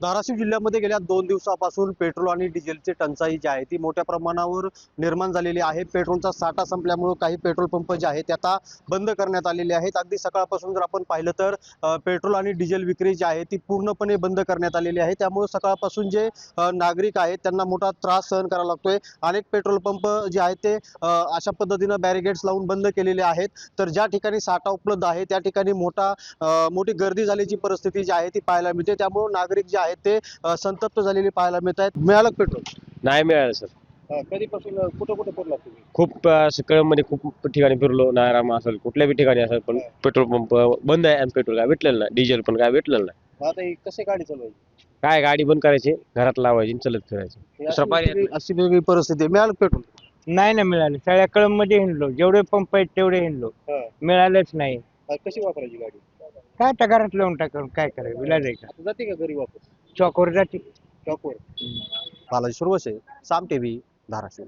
धाराशिव जिल्ह्यामध्ये गेल्या 2 दिवसापासून पेट्रोल आणि डिझेलची टंचाई जी आहे ती मोठ्या प्रमाणावर निर्माण झालेली आहे। पेट्रोलचा साठा संपल्यामुळे काही पेट्रोल पंप जे आहेत ते आता बंद करण्यात आलेले आहेत। अगदी सकाळपासून जर आपण पाहिलं तर पेट्रोल आणि डिझेल विक्री जी आहे ती पूर्णपणे बंद करण्यात आलेली आहे। त्यामुळे सकाळपासून जे नागरिक आहेत त्यांना मोठा त्रास सहन करावा लागतोय। अनेक पेट्रोल पंप जे आहेत ते अशा पद्धतीनं बॅरिगेड्स लावून बंद केलेले आहेत। तर ज्या ठिकाणी साठा उपलब्ध आहे त्या ठिकाणी मोठी गर्दी झाल्याची परिस्थिती जी आहे ती पाहायला मिळते। त्यामुळे नागरिक जे आहेत ते संतप्त झालेले पाहायला मिळत आहेत। मिळालं का पेट्रोल? नाही मिळालं सर. कधीपासून कुठं कुठं फिरला तुम्ही? खूप कळंबमध्ये खूप ठिकाणी फिरलो, नायराम असेल कुठल्या बी ठिकाणी असेल, पण पेट्रोल पंप बंद आहे आणि पेट्रोल काय भेटलेलं नाही, डिझेल पण काय भेटलेलं नाही. आता कसे गाडी चालवायची? काय गाडी बंद करायची, घरात लावायची आणि चलत फिरायचं. दुसरा पर्याय नाही. अशी वेगळी परिस्थिती आहे। मिळालं का पेट्रोल? नाही ना मिळाले. सगळ्या कळंबमध्ये हिंडलो, जेवढे पंप आहेत तेवढे हिंडलो, मिळालंच नाही. कशी वापरायची गाडी? काय आता घरात लावून टाकून काय करायचं, विलाज आहे का? आता जाते का घरी वापस? चॉकवर जाते. चॉकवर? बालाजी सुरवसे, साम टीव्ही, धाराशिव.